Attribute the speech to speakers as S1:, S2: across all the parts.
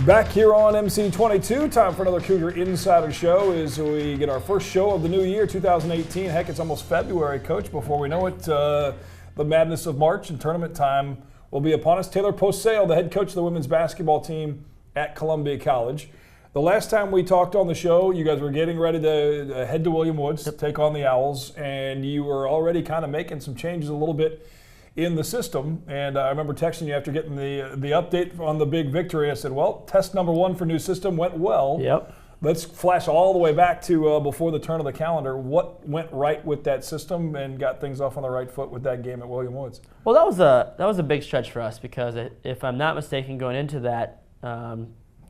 S1: Back here on MC22, time for another Cougar Insider Show as we get our first show of the new year, 2018. Heck, it's almost February, Coach. Before we know it, the madness of March and tournament time will be upon us. Taylor Posale, the head coach of the women's basketball team at Columbia College. The last time we talked on the show, you guys were getting ready to head to William Woods to take on the Owls, and you were already kind of making some changes a little bit in the system. And I remember texting you after getting the update on the big victory. I said, well, test number one for new system went well.
S2: Yep.
S1: Let's flash all the way back to before the turn of the calendar. What went right with that system and got things off on the right foot with that game at William Woods?
S2: Well, that was a big stretch for us because if I'm not mistaken, going into that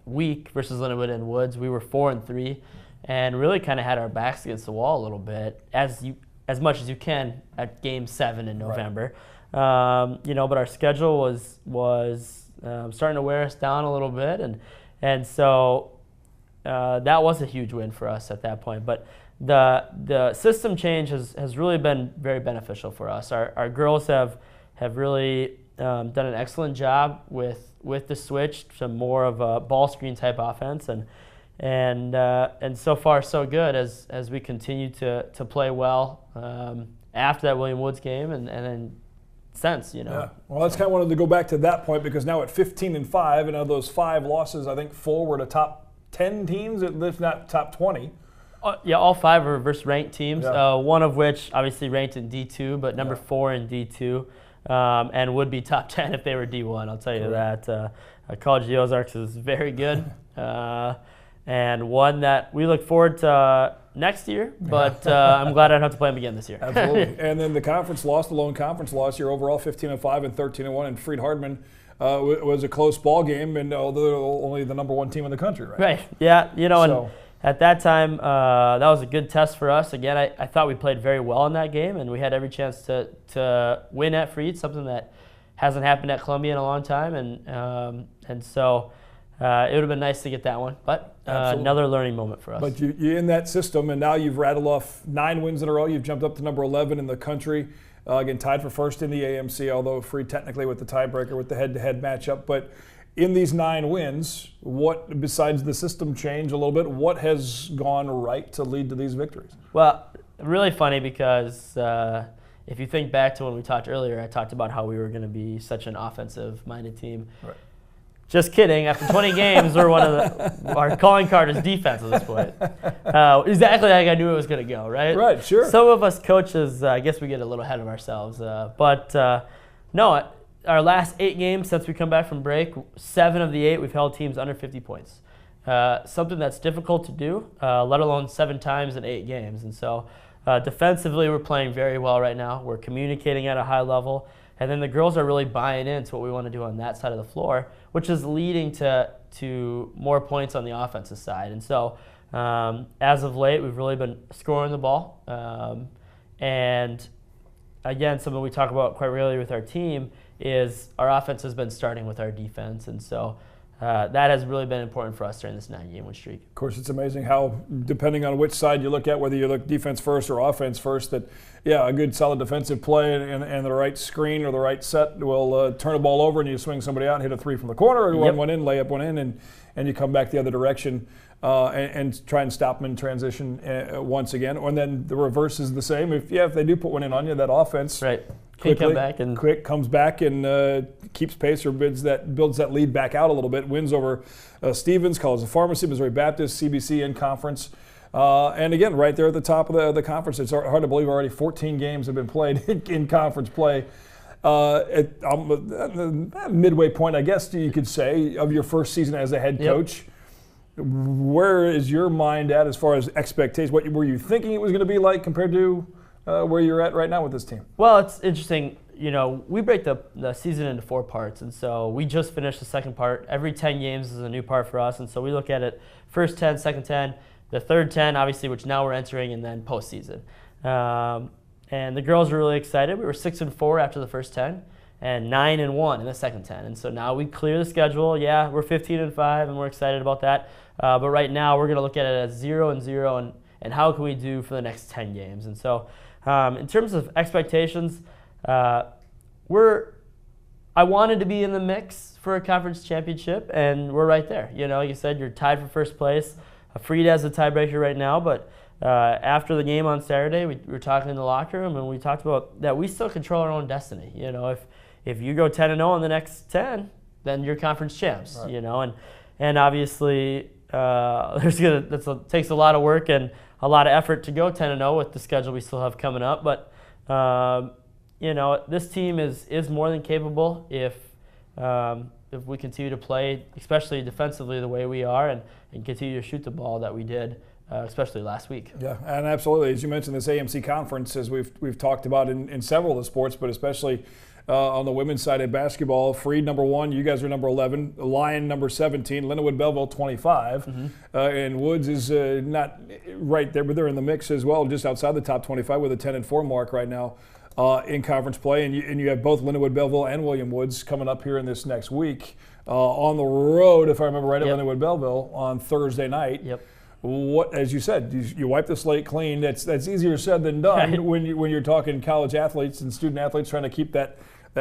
S2: week versus Lindenwood and Woods, we were 4-3 and really kind of had our backs against the wall a little bit, as much as you can at Game 7 in November. Right. But our schedule was starting to wear us down a little bit, and so that was a huge win for us at that point. But the system change has really been very beneficial for us. Our girls have really done an excellent job with the switch to more of a ball screen type offense, and so far so good as we continue to play well after that William Woods game and then since.
S1: Yeah. Well, that's kind of wanted to go back to that point because now at 15-5, and of those 5 losses, I think 4 were to top 10 teams, if not top 20.
S2: Yeah, all 5 are versus ranked teams.
S1: Yeah.
S2: One of which obviously ranked in D2, but number 4 in D2, and would be top 10 if they were D1. I'll tell you that. College of the Ozarks is very good, and one that we look forward to next year, but I'm glad I don't have to play them again this year.
S1: Absolutely. And then the conference loss, the lone conference loss, you're overall 15-5 and 13-1, and Freed Hardman was a close ball game, and they're only the number 1 team in the country, right?
S2: Right. Yeah. And at that time, that was a good test for us. Again, I thought we played very well in that game, and we had every chance to win at Freed, something that hasn't happened at Columbia in a long time, and so it would have been nice to get that one, but another learning moment for us.
S1: But you're in that system, and now you've rattled off 9 wins in a row. You've jumped up to number 11 in the country, again tied for first in the AMC, although Freed technically with the tiebreaker with the head-to-head matchup. But in these 9 wins, what, besides the system change a little bit, what has gone right to lead to these victories?
S2: Well, really funny because if you think back to when we talked earlier, I talked about how we were going to be such an offensive-minded team.
S1: Right.
S2: Just kidding. After 20 games, we're our calling card is defense at this point. Exactly like I knew it was going to go, right?
S1: Right, sure.
S2: Some of us coaches, I guess we get a little ahead of ourselves. But no, our last 8 games since we come back from break, 7 of the 8 we've held teams under 50 points. Something that's difficult to do, let alone 7 times in 8 games. And so defensively, we're playing very well right now. We're communicating at a high level. And then the girls are really buying into what we want to do on that side of the floor, which is leading to more points on the offensive side. And so as of late, we've really been scoring the ball. And again, something we talk about quite regularly with our team is our offense has been starting with our defense. And so that has really been important for us during this 9-game win streak.
S1: Of course, it's amazing how, depending on which side you look at, whether you look defense first or offense first, that, a good solid defensive play and the right screen or the right set will turn the ball over and you swing somebody out and hit a 3 from the corner, or run one in, lay up one in, and you come back the other direction and try and stop them in transition once again. And then the reverse is the same. If they do put one in on you, that offense quick comes back and keeps pace or builds that lead back out a little bit. Wins over Stevens, College of Pharmacy, Missouri Baptist, CBC in conference. And again, right there at the top of the conference, it's hard to believe already 14 games have been played in conference play. At midway point, I guess you could say, of your first season as a head coach. Where is your mind at as far as expectations? What were you thinking it was going to be like compared to where you're at right now with this team?
S2: Well, it's interesting. We break the season into 4 parts, and so we just finished the second part. Every 10 games is a new part for us, and so we look at it first 10, second 10, the third 10, obviously, which now we're entering, and then postseason. And the girls are really excited. We were 6-4 after the first 10, and 9-1 in the second 10. And so now we clear the schedule. Yeah, we're 15-5, and we're excited about that. But right now we're going to look at it as 0-0, and how can we do for the next 10 games? And so in terms of expectations, I wanted to be in the mix for a conference championship, and we're right there. You know, you said you're tied for first place. Freed has a tiebreaker right now, but after the game on Saturday, we were talking in the locker room, and we talked about that we still control our own destiny. You know, if you go 10-0 in the next 10, then you're conference champs. Right. You know, and obviously that takes a lot of work and a lot of effort to go 10-0 with the schedule we still have coming up. But you know, this team is more than capable if we continue to play, especially defensively, the way we are, and continue to shoot the ball that we did, especially last week. Yeah,
S1: and absolutely. As you mentioned, this AMC conference, as we've talked about in several of the sports, but especially on the women's side of basketball, Freed number 1, you guys are number 11, Lyon number 17, Lindenwood Belleville 25, and Woods is not right there, but they're in the mix as well, just outside the top 25 with a 10-4 mark right now in conference play, and you have both Lindenwood Belleville and William Woods coming up here in this next week on the road, if I remember right, at Lindenwood Belleville on Thursday night. What, as you said, you wipe the slate clean. That's easier said than done when you're talking college athletes and student athletes trying to keep that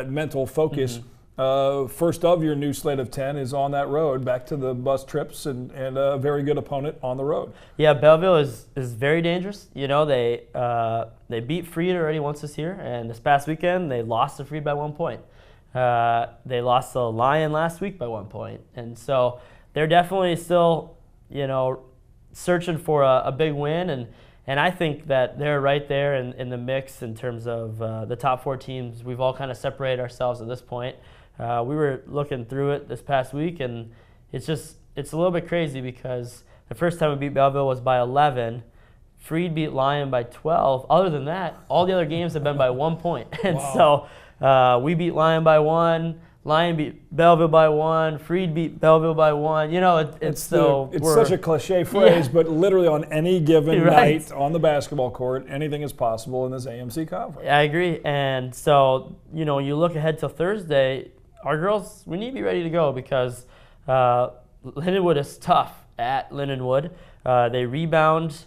S1: mental focus. First of your new slate of 10 is on that road, back to the bus trips and a very good opponent on the road.
S2: Yeah, Belleville is very dangerous. You know, they beat Freed already once this year, and this past weekend they lost to Freed by 1 point. They lost to Lyon last week by 1 point, and so they're definitely still, you know, searching for a big win, and I think that they're right there in the mix in terms of the top 4 teams. We've all kind of separated ourselves at this point. We were looking through it this past week, and it's a little bit crazy because the first time we beat Belleville was by 11. Freed beat Lyon by 12. Other than that, all the other games have been by 1 point. And so we beat Lyon by 1. Lyon beat Belleville by 1. Freed beat Belleville by 1. You know, it's
S1: such a cliche phrase, but literally on any given night on the basketball court, anything is possible in this AMC conference.
S2: I agree. And so, you know, you look ahead till Thursday, our girls, we need to be ready to go because Lindenwood is tough at Lindenwood. They rebound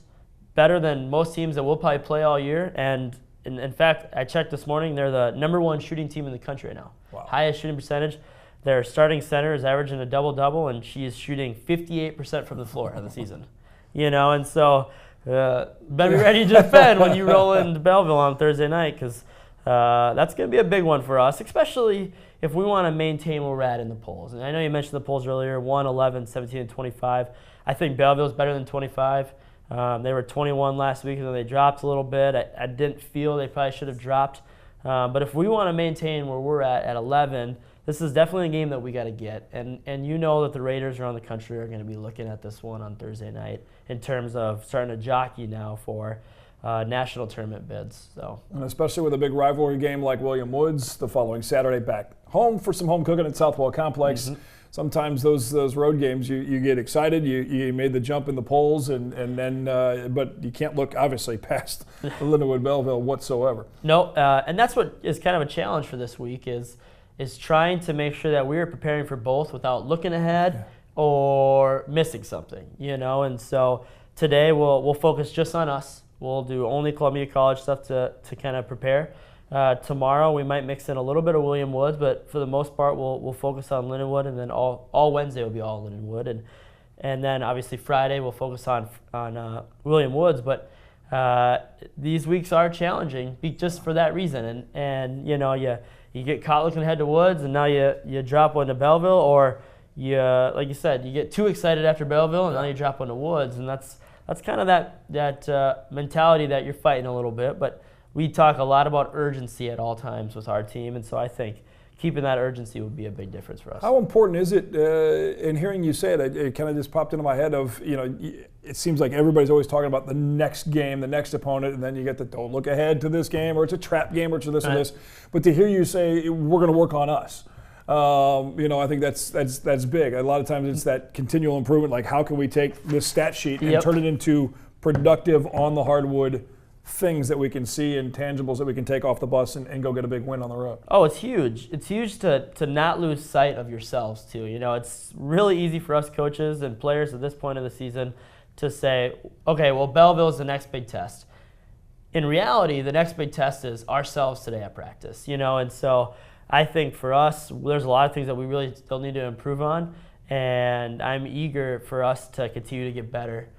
S2: better than most teams that we'll probably play all year. And in fact, I checked this morning, they're the number 1 shooting team in the country right now. Wow. Highest shooting percentage. Their starting center is averaging a double-double, and she is shooting 58% from the floor on the season. You know, and so better be ready to defend when you roll into Belleville on Thursday night because that's going to be a big one for us, especially if we want to maintain where we're at in the polls. And I know you mentioned the polls earlier, 1, 11, 17, and 25. I think Belleville's better than 25. They were 21 last week, and then they dropped a little bit. I didn't feel they probably should have dropped. But if we want to maintain where we're at 11, this is definitely a game that we got to get. And you know that the Raiders around the country are going to be looking at this one on Thursday night in terms of starting to jockey now for national tournament bids. So,
S1: and especially with a big rivalry game like William Woods the following Saturday back home for some home cooking at Southwell Complex. Sometimes those road games you get excited. You made the jump in the polls, and then but you can't look obviously past Lindenwood Belleville whatsoever.
S2: No, and that's what is kind of a challenge for this week is trying to make sure that we are preparing for both without looking ahead or missing something, you know. And so today we'll focus just on us. We'll do only Columbia College stuff to kind of prepare. Tomorrow we might mix in a little bit of William Woods, but for the most part we'll focus on Lindenwood, and then all Wednesday will be all Lindenwood, and then obviously Friday we'll focus on William Woods. But these weeks are challenging just for that reason, and you know you get caught looking ahead to Woods, and now you drop one to Belleville, or you like you said you get too excited after Belleville, and now you drop one to Woods, and that's kind of that mentality that you're fighting a little bit, but. We talk a lot about urgency at all times with our team, and so I think keeping that urgency would be a big difference for us.
S1: How important is it, in hearing you say it kind of just popped into my head of, you know, it seems like everybody's always talking about the next game, the next opponent, and then you get the don't look ahead to this game, or it's a trap game, or to this and this. But to hear you say, we're going to work on us, you know, I think that's big. A lot of times it's that continual improvement, like how can we take this stat sheet and turn it into productive on the hardwood things that we can see and tangibles that we can take off the bus and go get a big win on the road.
S2: Oh, it's huge. It's huge to not lose sight of yourselves too. You know, it's really easy for us coaches and players at this point of the season to say, okay, well, Belleville's the next big test. In reality, the next big test is ourselves today at practice, you know, and so I think for us, there's a lot of things that we really still need to improve on, and I'm eager for us to continue to get better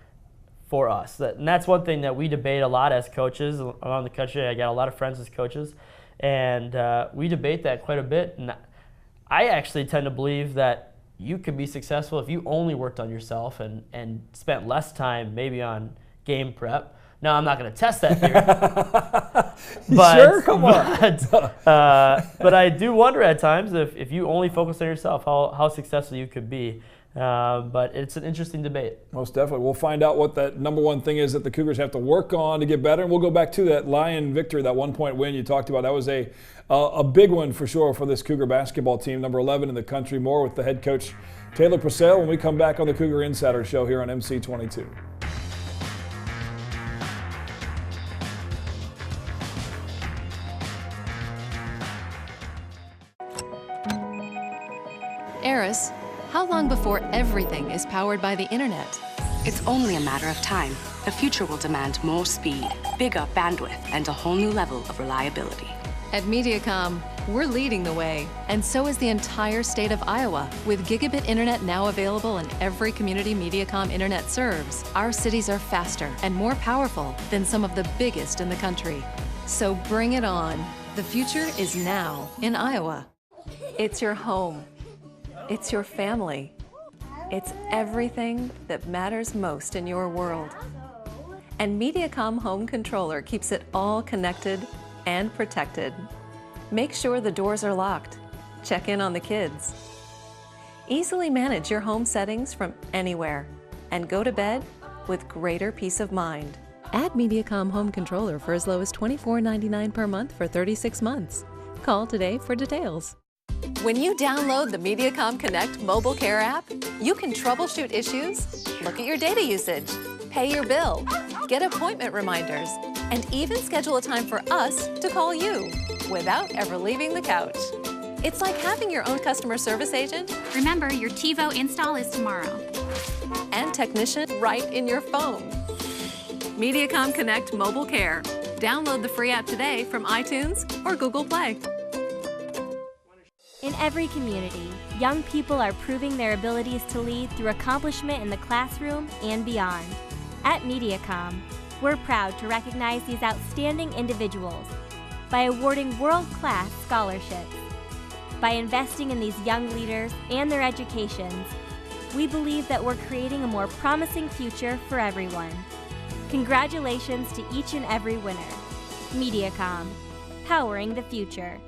S2: for us. And that's one thing that we debate a lot as coaches around the country. I got a lot of friends as coaches, and we debate that quite a bit. And I actually tend to believe that you could be successful if you only worked on yourself and spent less time maybe on game prep. Now, I'm not going to test that theory.
S1: Sure, come on.
S2: But I do wonder at times if you only focus on yourself, how successful you could be. But it's an interesting debate.
S1: Most definitely. We'll find out what that number one thing is that the Cougars have to work on to get better. And we'll go back to that Lion victory, that 1-point win you talked about. That was a big one for sure for this Cougar basketball team, number 11 in the country. More with the head coach, Taylor Purcell, when we come back on the Cougar Insider Show here on MC22.
S3: Eris, how long before everything is powered by the internet?
S4: It's only a matter of time. The future will demand more speed, bigger bandwidth, and a whole new level of reliability.
S3: At Mediacom, we're leading the way, and so is the entire state of Iowa. With gigabit internet now available in every community Mediacom internet serves, our cities are faster and more powerful than some of the biggest in the country. So bring it on. The future is now in Iowa. It's your home. It's your family. It's everything that matters most in your world. And Mediacom Home Controller keeps it all connected and protected. Make sure the doors are locked. Check in on the kids. Easily manage your home settings from anywhere and go to bed with greater peace of mind. Add Mediacom Home Controller for as low as $24.99 per month for 36 months. Call today for details. When you download the Mediacom Connect mobile care app, you can troubleshoot issues, look at your data usage, pay your bill, get appointment reminders, and even schedule a time for us to call you without ever leaving the couch. It's like having your own customer service agent.
S5: Remember, your TiVo install is tomorrow.
S3: And technician right in your phone. Mediacom Connect Mobile Care. Download the free app today from iTunes or Google Play.
S6: In every community, young people are proving their abilities to lead through accomplishment in the classroom and beyond. At Mediacom, we're proud to recognize these outstanding individuals by awarding world-class scholarships. By investing in these young leaders and their educations, we believe that we're creating a more promising future for everyone. Congratulations to each and every winner. Mediacom, powering the future.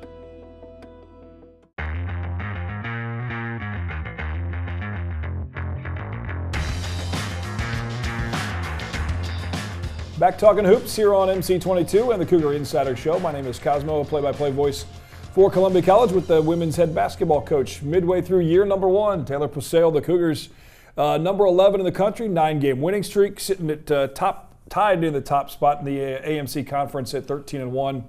S1: Back talking hoops here on MC22 and the Cougar Insider Show. My name is Cosmo, a play-by-play voice for Columbia College with the women's head basketball coach. Midway through year number one, Taylor Purcell, the Cougars, number 11 in the country, 9-game winning streak, sitting at tied in the top spot in the AMC conference at 13-1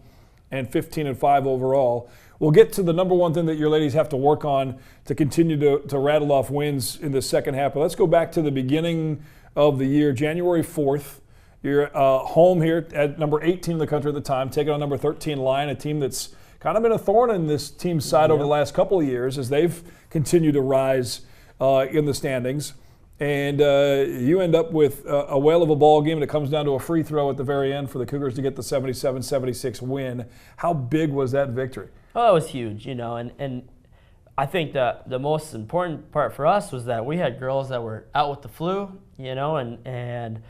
S1: and 15-5 overall. We'll get to the number one thing that your ladies have to work on to continue to rattle off wins in the second half. But let's go back to the beginning of the year, January 4th. You're home here at number 18 in the country at the time, taking on number 13 Lion, a team that's kind of been a thorn in this team's side over the last couple of years as they've continued to rise in the standings. And you end up with a whale of a ball game, and it comes down to a free throw at the very end for the Cougars to get the 77-76 win. How big was that victory?
S2: Oh, it was huge, and I think the most important part for us was that we had girls that were out with the flu, and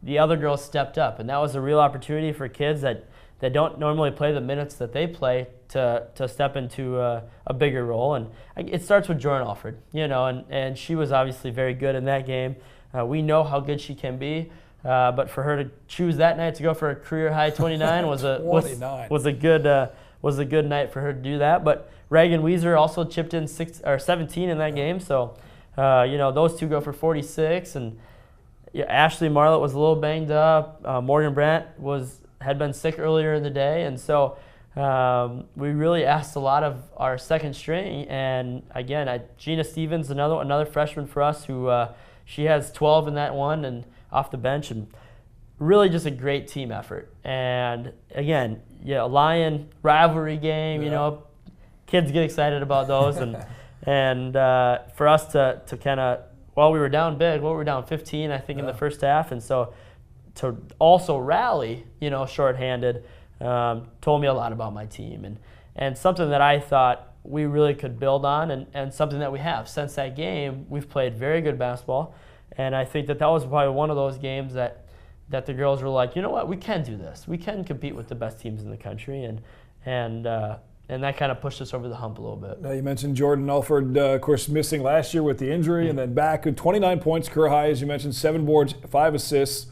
S2: the other girls stepped up, and that was a real opportunity for kids that don't normally play the minutes that they play to step into a bigger role. And it starts with Jordan Alford, and she was obviously very good in that game. We know how good she can be, but for her to choose that night to go for a career high 29 was a good night for her to do that. But Reagan Weiser also chipped in 17 in that game, so those two go for 46. And Ashley Marlett was a little banged up. Morgan Brandt had been sick earlier in the day, and so we really asked a lot of our second string. And again, Gina Stevens, another freshman for us, who she has 12 in that one and off the bench, and really just a great team effort. And again, a Lion rivalry game, kids get excited about those, and for us to kind of, we were down big. We were down 15, I think, in the first half, and so to also rally, shorthanded, told me a lot about my team, and something that I thought we really could build on, and something that we have. Since that game, we've played very good basketball, and I think that was probably one of those games that the girls were like, you know what, we can do this. We can compete with the best teams in the country, and that kind of pushed us over the hump a little bit.
S1: Now you mentioned Jordan Alford, of course, missing last year with the injury, and then back with 29 points, career high, as you mentioned, 7 boards, 5 assists.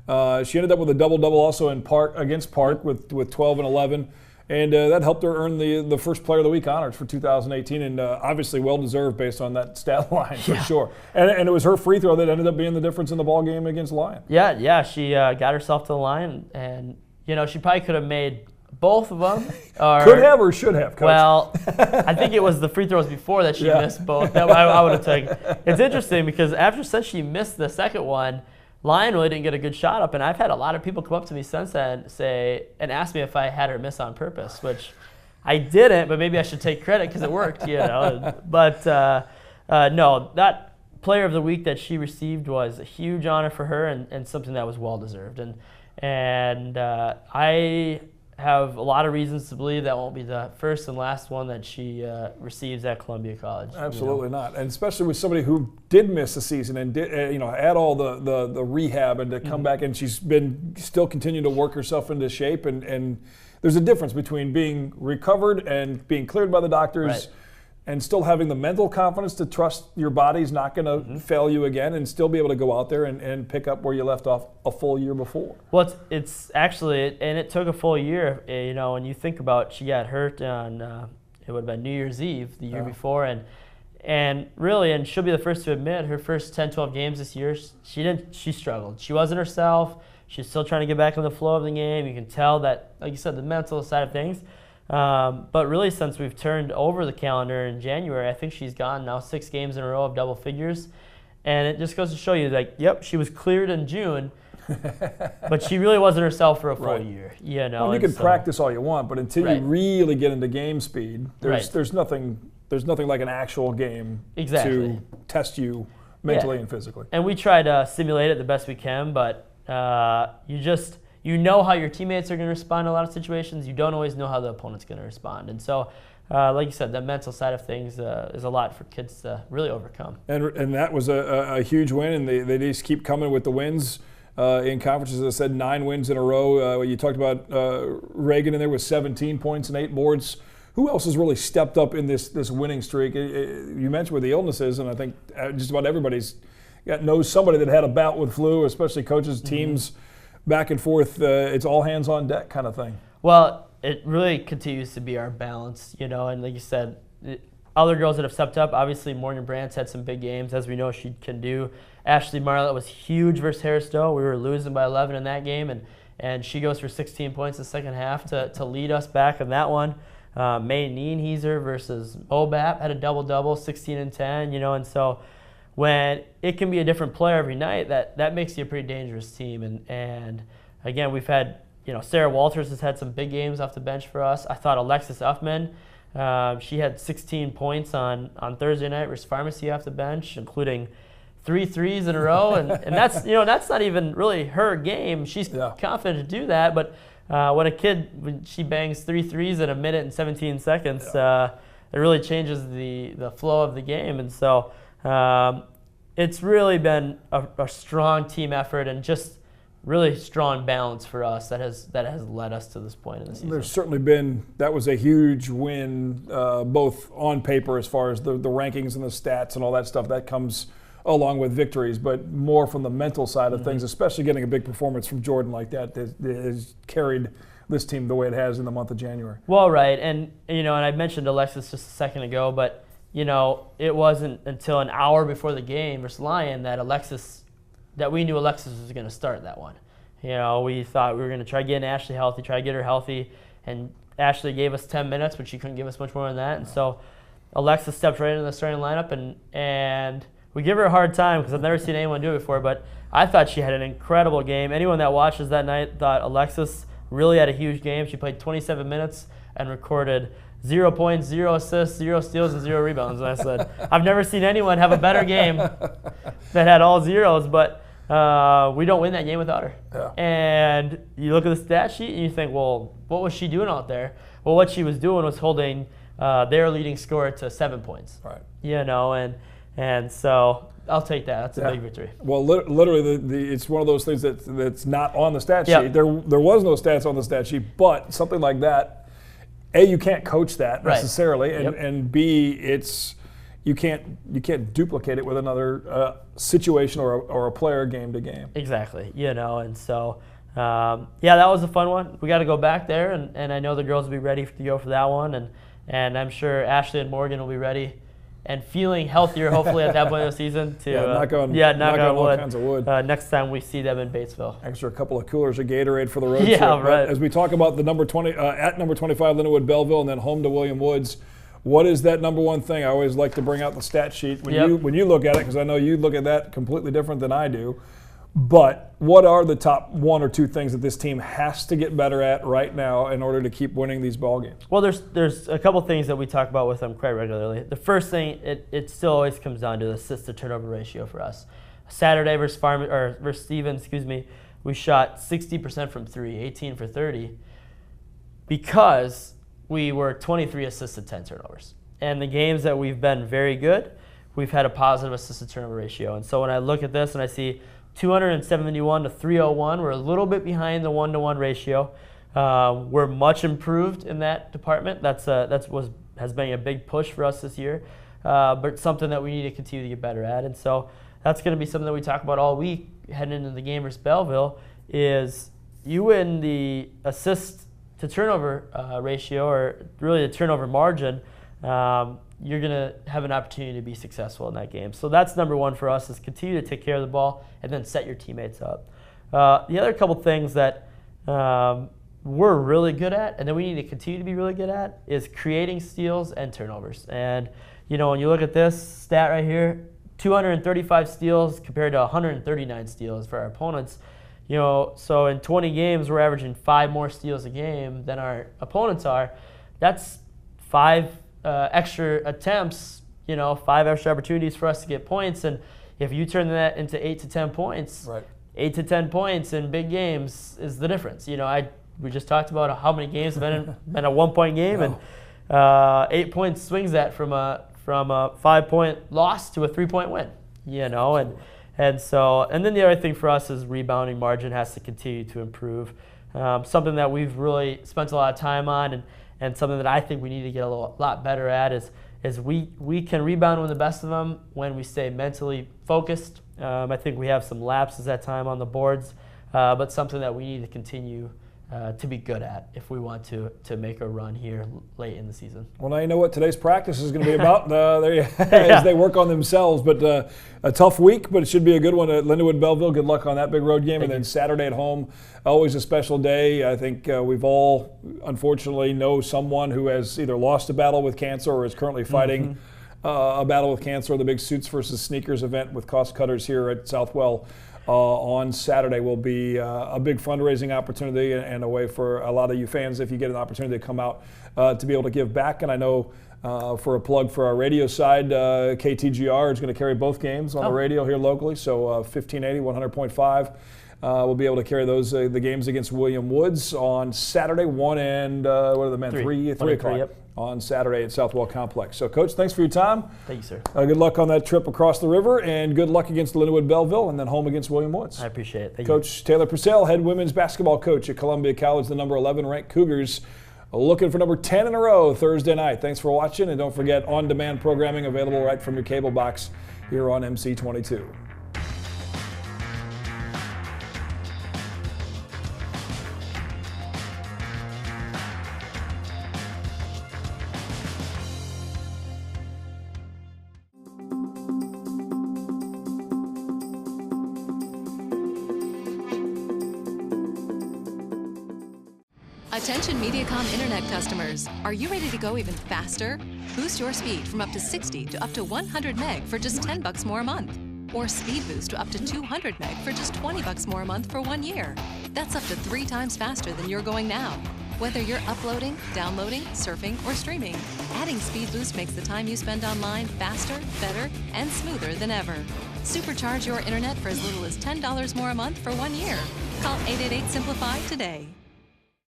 S1: She ended up with a double-double also in against Park with 12 and 11. And that helped her earn the first Player of the Week honors for 2018, and obviously well-deserved based on that stat line for sure. And it was her free throw that ended up being the difference in the ball game against Lyon.
S2: Yeah, she got herself to the line, and she probably could have made both of them.
S1: Could have or should have, Coach?
S2: Well, I think it was the free throws before that she missed both. That I would have taken. It's interesting because since she missed the second one, Lyon really didn't get a good shot up, and I've had a lot of people come up to me since then and ask me if I had her miss on purpose, which I didn't, but maybe I should take credit because it worked, But no, that Player of the Week that she received was a huge honor for her and something that was well-deserved. And I have a lot of reasons to believe that won't be the first and last one that she receives at Columbia College.
S1: Absolutely not, and especially with somebody who did miss a season and did, had all the rehab and to come back, and she's been still continuing to work herself into shape. And there's a difference between being recovered and being cleared by the doctors. Right. And still having the mental confidence to trust your body's not going to fail you again, and still be able to go out there and pick up where you left off a full year before.
S2: Well, it's actually, and it took a full year, when you think about, she got hurt on, it would have been New Year's Eve the year before, and really, and she'll be the first to admit, her first 10, 12 games this year, she struggled. She wasn't herself. She's still trying to get back in the flow of the game. You can tell that, like you said, the mental side of things. But really, since we've turned over the calendar in January, I think she's gone now 6 games in a row of double figures. And it just goes to show you, yep, she was cleared in June, but she really wasn't herself for a full year.
S1: Well, you can practice all you want, but until you really get into game speed, there's nothing like an actual game to test you mentally and physically.
S2: And we try to simulate it the best we can, but you know how your teammates are going to respond in a lot of situations. You don't always know how the opponent's going to respond. And so, like you said, the mental side of things is a lot for kids to really overcome.
S1: And that was a huge win, and they just keep coming with the wins in conferences. As I said, 9 wins in a row. You talked about Reagan in there with 17 points and 8 boards. Who else has really stepped up in this winning streak? You mentioned with the illnesses, and I think just about everybody's knows somebody that had a bout with flu, especially coaches, teams. Back and forth, it's all hands on deck kind of thing.
S2: Well, it really continues to be our balance, and like you said, other girls that have stepped up, obviously Morgan Brandt's had some big games, as we know she can do. Ashley Marlett was huge versus Harris Stowe. We were losing by 11 in that game, and she goes for 16 points in the second half to lead us back in that one. May Nienheiser versus Obap had a double-double, 16 and 10, and so when it can be a different player every night, that makes you a pretty dangerous team. And again, we've had, Sarah Walters has had some big games off the bench for us. I thought Alexis Uffman, she had 16 points on Thursday night versus Pharmacy off the bench, including 3 threes in a row. And that's, that's not even really her game. She's confident to do that. But when she bangs 3 threes in a minute and 17 seconds, it really changes the flow of the game. And so, it's really been a strong team effort and just really strong balance for us that has led us to this point in the season.
S1: There's certainly that was a huge win, both on paper as far as the rankings and the stats and all that stuff. That comes along with victories, but more from the mental side of things, especially getting a big performance from Jordan like that has carried this team the way it has in the month of January.
S2: Well, right, and I mentioned Alexis just a second ago, but it wasn't until an hour before the game versus Lyon that we knew Alexis was going to start that one. We thought we were going to try getting Ashley healthy, try to get her healthy, and Ashley gave us 10 minutes, but she couldn't give us much more than that. And so Alexis stepped right into the starting lineup, and we give her a hard time because I've never seen anyone do it before, but I thought she had an incredible game. Anyone that watches that night thought Alexis really had a huge game. She played 27 minutes and recorded 0 points, 0 assists, 0 steals, and 0 rebounds. And I said, I've never seen anyone have a better game that had all zeros, but we don't win that game without her.
S1: Yeah.
S2: And you look at the stat sheet and you think, well, what was she doing out there? Well, what she was doing was holding their leading scorer to 7 points.
S1: Right.
S2: You know, and so I'll take that. That's a big victory.
S1: Well, literally, it's one of those things that's not on the stat sheet.
S2: Yep.
S1: There was no stats on the stat sheet, but something like that, A, you can't coach that necessarily, and B, you can't duplicate it with another situation or a player game to game.
S2: Exactly. You know, and so that was a fun one. We got to go back there, and I know the girls will be ready to go for that one, and I'm sure Ashley and Morgan will be ready and feeling healthier, hopefully, at that point of the season.
S1: Knock on all kinds of wood.
S2: Next time we see them in Batesville.
S1: Extra couple of coolers of Gatorade for the road trip.
S2: Yeah, right.
S1: As we talk about the number 20 at number 25 Lindenwood Belleville and then home to William Woods, what is that number one thing? I always like to bring out the stat sheet when you look at it, because I know you look at that completely different than I do. But what are the top 1 or 2 things that this team has to get better at right now in order to keep winning these ball games?
S2: Well, there's a couple things that we talk about with them quite regularly. The first thing, it still always comes down to the assist to turnover ratio for us. Saturday versus Stevens, we shot 60% from 3, 18 for 30, because we were 23 assists to 10 turnovers. And the games that we've been very good, we've had a positive assist to turnover ratio. And so when I look at this and I see 271 to 301. We're a little bit behind the 1-to-1 ratio. We're much improved in that department. Has been a big push for us this year, but something that we need to continue to get better at. And so that's going to be something that we talk about all week heading into the game versus Belleville. Is you win the assist to turnover ratio, or really the turnover margin, you're going to have an opportunity to be successful in that game. So that's number one for us, is continue to take care of the ball and then set your teammates up. The other couple things that we're really good at, and that we need to continue to be really good at, is creating steals and turnovers. And, when you look at this stat right here, 235 steals compared to 139 steals for our opponents. So in 20 games, we're averaging 5 more steals a game than our opponents are. That's 5 extra attempts, 5 extra opportunities for us to get points. And if you turn that into 8 to 10 points,
S1: right.
S2: 8 to 10 points in big games is the difference. We just talked about how many games have been a 1-point game, and 8 points swings that from a 5-point loss to a 3-point win. And then the other thing for us is rebounding margin has to continue to improve. Something that we've really spent a lot of time on, and something that I think we need to get a lot better at is we can rebound with the best of them when we stay mentally focused. I think we have some lapses at time on the boards, but something that we need to continue to be good at if we want to make a run here late in the season.
S1: Well, now you know what today's practice is going to be about as they work on themselves. But a tough week, but it should be a good one at Lindenwood Belleville. Good luck on that big road game. And then Saturday at home, always a special day. I think we've all, unfortunately, know someone who has either lost a battle with cancer or is currently fighting a battle with cancer. The big Suits versus Sneakers event with Cost Cutters here at Southwell on Saturday will be a big fundraising opportunity and a way for a lot of you fans, if you get an opportunity to come out, to be able to give back. And I know for a plug for our radio side, KTGR is going to carry both games on the radio here locally. So 1580, 100.5. We'll be able to carry those the games against William Woods on Saturday, 1 and what are the men? 3 o'clock on Saturday at Southwell Complex. So, Coach, thanks for your time.
S2: Thank you, sir.
S1: Good luck on that trip across the river, and good luck against Lindenwood Belleville, and then home against William Woods.
S2: I appreciate it. Thank
S1: Coach Taylor Purcell, head women's basketball coach at Columbia College, the number 11 ranked Cougars, looking for number 10 in a row Thursday night. Thanks for watching, and don't forget on-demand programming available right from your cable box here on MC22.
S3: Attention Mediacom Internet customers. Are you ready to go even faster? Boost your speed from up to 60 to up to 100 meg for just $10 more a month. Or Speed Boost up to 200 meg for just $20 more a month for 1 year. That's up to 3 times faster than you're going now. Whether you're uploading, downloading, surfing, or streaming, adding Speed Boost makes the time you spend online faster, better, and smoother than ever. Supercharge your internet for as little as $10 more a month for 1 year. Call 888-SIMPLIFY today.